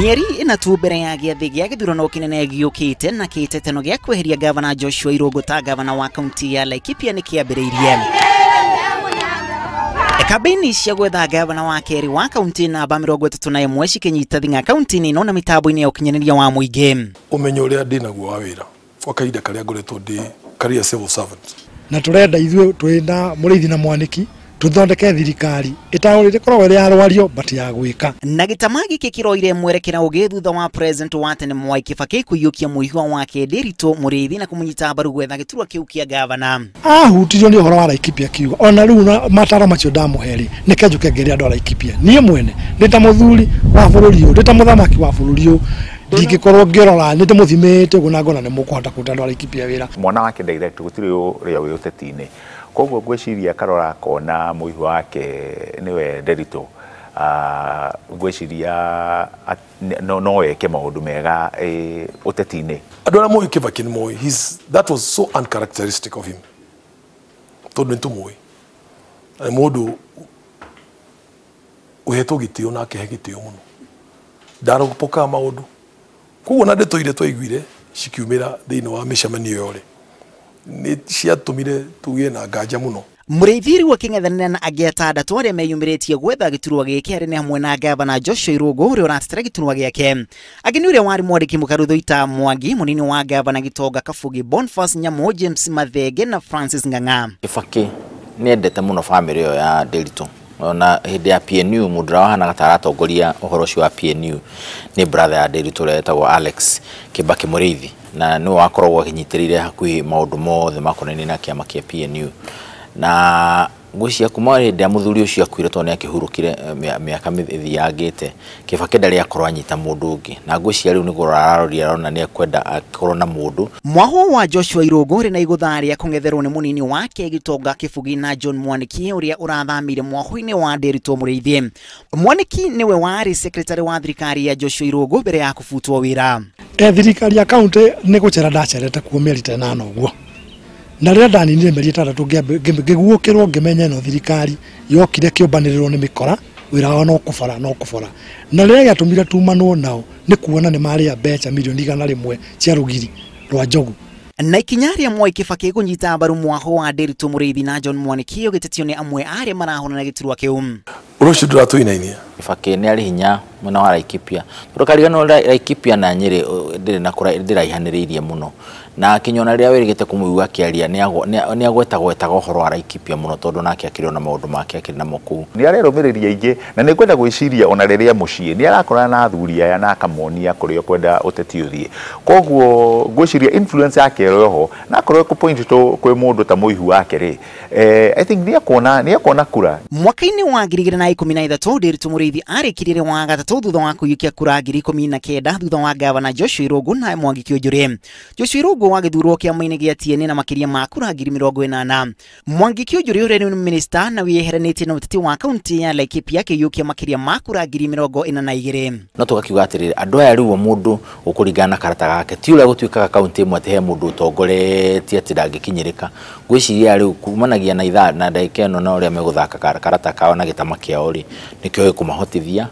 Mieri ina tu mbere ya gĩathĩ gĩa gĩthurano kĩnene gĩũkĩte na kĩtetano gĩa kweheria gavana Joshua Irungu ta gavana wa kaunti ya Laikipia nĩ kĩambĩrĩirie. Kampeni cia gwetha gavana wa kerĩ wa kaunti namba 31 cikinyita thing'a kaunti-inĩ ĩno na mitambo-inĩ ya ũkinyanĩria wa mũingĩ. Ũmenyo ũrĩa ndĩ naguo wa wĩra kwa kahinda karĩa ngoretwo ndĩ career civil servant. Na turenda ithuĩ twĩna mũrĩithi na mwaniki tuthondeke thirikari itaũrĩte korwo ĩrĩ yarwario bati ya gwĩka. Na gĩtama gĩkĩ kĩroire mwerekera ũgĩ thutha wa president wa tene Mwai Kibaki kũiyũkia mũihwa wake Nderitu Mũrĩithi na kũmũnyita mbaru gwetha gĩturwa kĩu kĩa gavana. Ahutirio nĩ ũhoro wa Laikipia kiugo ona rĩu mataro macio ndamũheri nĩke njũke ngeria andũ a Laikipia niĩ mwene ndĩ ta mũthuri wa bũrũri ũyũ ndĩ ta mũthamaki wa bũrũri ũyũ ndingĩkorwo ngĩrora nĩ ndĩmũthimĩte ũguo na ngona nĩ mũkũhota kũruta andũ a Laikipia wĩra. Mwana wake direct gũtirĩ ũrĩa wĩ ũteti-inĩ koguo ngwĩciria karora kona mũihwa wake nĩwe Nderitu ngwĩciria no weke maũndũ mega ũteti-inĩ. Andũ arĩa moĩ Kibaki nĩ moĩ that was so uncharacteristic of him tondũ nĩ tũmũĩ nĩ mũndũ ũhetwo gĩtĩo na akehe gĩtĩo mũno ndarũpoka maũndũ koguo na ndeto iria twaiguire cikiumĩra thĩinĩ wa mĩcemanio yore nĩ ciatũmire tugĩe na nganja mũno. Mũrĩithi rĩu akĩng'ethanĩra na angĩ atandatũ arĩa meyumĩrĩtie gwetha gĩturwa gĩkĩ arĩ nĩ hamwe na gavana Joshua Irungu ũrĩa ũratetera gĩturwa gĩake. Angĩ nĩ ũrĩa warĩ mwandĩki mũkarũ Thũita Mwangi, mũnini wa gavana Gitonga Kabugi, Boniface Nyamu, James Mathenge na Francis Ng'ang'a. Kibaki nĩ endete mũno famĩlĩ ĩyo ya Nderitu. Ona hĩndĩ ya PNU mũndũ wahana gataratongorĩa ũhoro ũcio wa PNU nĩ brother ya Nderitu ũrĩa etagwo Alex Kibaki Mũrĩithi na nĩ wakoragwo akĩnyitĩrĩire hakuhĩ maũndũ mothe makonainie na kĩama kĩa PNU na ngwĩciria kuma hĩndĩ ya mũthuri ũcio akuire tondũ nĩ akĩhurũkire mĩaka mĩthiyangĩte Kibaki ndarĩ akorwo anyita mũndũ ũngĩ na ngwĩciria rĩu nĩguo araroria arona nĩ ekwenda akorwo na mũndũ. Mwahũ wa Joshua Irungu rĩ na igũtha rĩa kũng'etherwo nĩ mũnini wake Gitonga Kibugi na John Mwaniki ũrĩa ũrathamire mwahũ-inĩ wa Nderitu Mũrĩithi. Mwaniki nĩwe warĩ secretary wa thirikari ya Joshua Irungu mbere ya kũbutwo wĩra. Thirikari ya kaunti nĩ gũcera ndacerete kuo mĩeri 8 ũguo. Na rĩrĩa ndaninire mĩeri 6 ngĩguũkĩrwo ngĩmenya ĩno thirikari yokire kĩũmbanĩrĩrwo nĩ mĩkora wĩra wao no kũbara na rĩrĩa gĩatũmire tumanwo nao nĩ kuona nĩ marĩa mbeca milioni 100 cia rũgiri rwa njogu. Na ikinya rĩa Mwai Kibaki kũnyita mbaru mwahũ wa Nderitu Mũrĩithi na John Mwaniki ũgĩtetio nĩ amwe arĩa marahũrana na gĩturwa kĩu. Ũrũcio ndũratũinainia. Kibaki nĩ arĩ hinya mwena wa Laikipia tondũ karigano Laikipia na Nyeri ndĩraihanĩrĩirie mũno na kinyona rĩa wĩrĩgĩte kũmũigua akĩaria nĩ agwetagwetaga ũhoro wa Laikipia mũno tondũ nake akĩrĩ na maũndũ make akĩrĩ namo kũu. Nĩ arerũmĩrĩria aingĩ na nĩ kwenda gwĩciria ona rĩrĩa mũciĩ nĩ arakorana na athuri aya na akamonia kũrĩa kwenda ũteti ũthiĩ koguo ngwĩciria influence yake roho na akorwo kũpoint to kwĩ mũndũ ta mũihu wake rĩ I think nĩ akuona kura. Mwaka-inĩ wa 2013 Nderitu Mũrĩithi arĩkirire wa gatatũ thutha wa kũiyũkia kura 19 thutha wa gavana Joshua Irungu na Mwangi Kĩũnjũrĩ. Joshua Irungu wagĩthurwo kĩama-inĩ gĩa TNA na makĩria ma kura 80,000. Mwangi Kĩũnjũrĩ ũrĩa nĩ minister na wĩyeheranĩtie na ũteti wa kaunti ya Laikipia akĩiyũkia makĩria ma kura 42,000. No tũgakiuga atĩrĩrĩ andũ aya rĩu mũndũ ũkũringana na karata gake ti ũrĩa gũtuĩkaga kaunti ĩmwe atĩ he mũndũ ũtongoretie atĩ ndangĩkinyĩrĩka. Ngwĩciria rĩu kumanagia na ithaa na ndagĩka ĩno na ũrĩa megũthaka karata kao na gĩtama kĩao rĩ nĩkĩo gĩkũmahotithia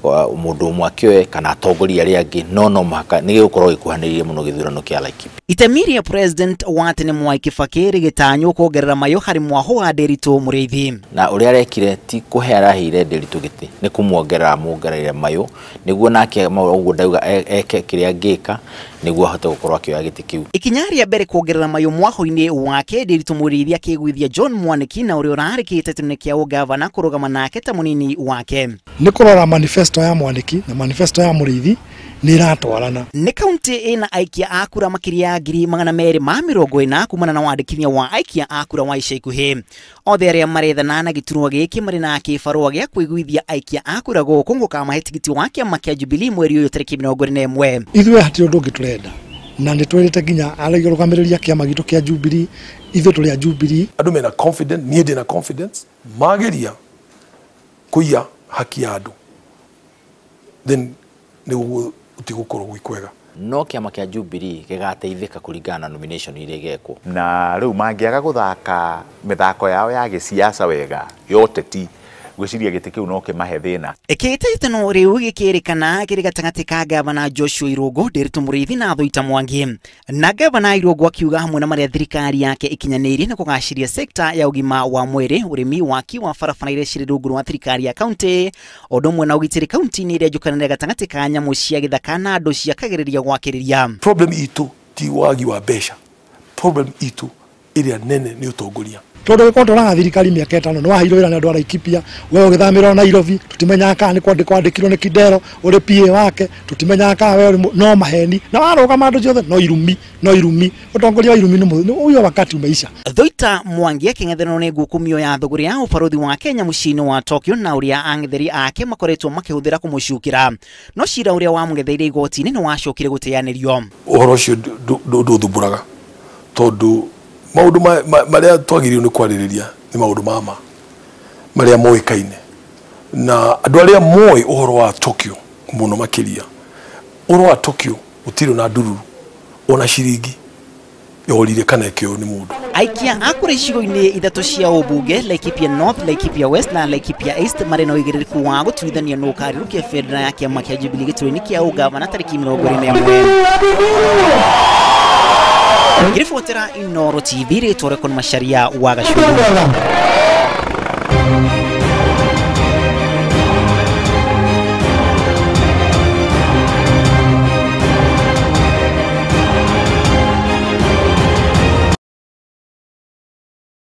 mũndũ ũmwe akĩoe kana atongoria arĩa angĩ no mũhaka nĩ gĩgũkorwo gĩkuhanĩrĩirie mũno gĩthurano kĩa Laikipia. Itemi rĩa president wa tene Mwai Kibaki rĩgĩtanywo kuongerera mayũ harĩ mwahũ wa Nderitu Mũrĩithi. Na ũrĩa arekire ti kũhe arahire Nderitu gĩtĩ nĩ kũmuongerera mayũ nĩguo nake ũguo ndauga eke kĩrĩa angĩka nĩguo ahote gũkorwo akĩoya gĩtĩ kĩu. Ikinya rĩa mbere kuongerera mayũ mwahũ-inĩ wake Nderitu Mũrĩithi akĩgwithia John Mwaniki na ũrĩa ũrarĩkĩte tene kĩa ũgavana kũrũgama nake ta mũnini wake. Nĩ kũrora manifesto ya Mwaniki na manifesto ya Mũrĩithi nĩ iratwarana. Nĩ kaunti ĩna aikia a kura makĩria 240 kumana na wandĩkithia wa aikia a kura wa ica ikuhĩ. Othe arĩa marethana na gĩturwa gĩkĩ marĩ na kĩbarũa gĩa kũiguithia aikia a kura gũkũ gũkamahe tigiti wa kĩama kĩa Jubilee mweri ũyũ tarĩki 21. Ithuĩ hatirĩ ũndũ ũngĩ tũrenda na nĩ twĩrĩte nginya arũgamĩrĩria kĩama gitũ kĩa Jubilee ithuĩ tũrĩ a Jubilee. Andũ mena confidence niĩ ndĩ na confidence mageria kũiya haki ya andũ then nĩguo ũtigũkorwo gwĩ kwega. No kĩama kĩa Jubilee gĩgateithĩka kũringana na nomination iria igekwo. Na rĩu mangĩaga gũthaka mĩthako yao ya gĩsiasa wega ya ũteti gwiciria gite kiu no kimahe thina Ekitano riu gikirikana kiri gatagati ka gavana Joshua Irungu Nderitu Muriithi na Thoita Mwangi na gavana Irungu akiuga hamwe na maria thirikari yake ikinyanirie na kugashiria sekta ya ugima wa mwiri urimi waki wa barabara iria ciri rungu rwa thirikari ya county odumwe na ugitiri county ni iria jukanire gatagati ka nyamu cia githaka na andu cia kagiriria gwakiriria. Problem itu ti wagi wa besha, problem itu iria nene ni utongoria. Tondu gikondo na thirikari miaka 5 no wahiro ira na andu Laikipia wewe githamira na Nairobi tutimenya ka ni kwandikirwo ni Kidero uri PA wake tutimenya ka wewe no maheni na waroga mandu jothe no irumi utongoria wa irumi ni uyo wakati umeisha. Thoita Mwangi aking'ethanĩrwo nĩ ngukumio ya thogori ya ũbarũthi wa Kenya mũciĩ-inĩ wa Tokyo na ũrĩa ang'etheri ake makoretwo makĩhũthĩra kũmũcukĩra no cira ũrĩa wamũgetheire igoti-inĩ nĩ wacokire gũteanĩrio. Ũhoro ũcio ndũthumbũraga tondu maundu maria twagiririo ni kwaririria ni maundu mama maria moikaine na andu aria moi uhoro wa Tokyo muno makiria uhoro wa Tokyo utiro na ndururu ona ciringi yorire kana kio ni mundu aikia akure icigo-inĩ ithatu cia ũmbunge Laikipia North, Laikipia West na Laikipia East marĩ na ũigĩrĩrĩku wa gũtuithania no ũkarirũkia bendera ya kĩama kĩa Jubilee gĩturwa-inĩ kĩa ũgavana tarĩki 21. Ngirifuatira Inooro TV rĩtwa rĩakwa nĩ Macharia wa Gacugu.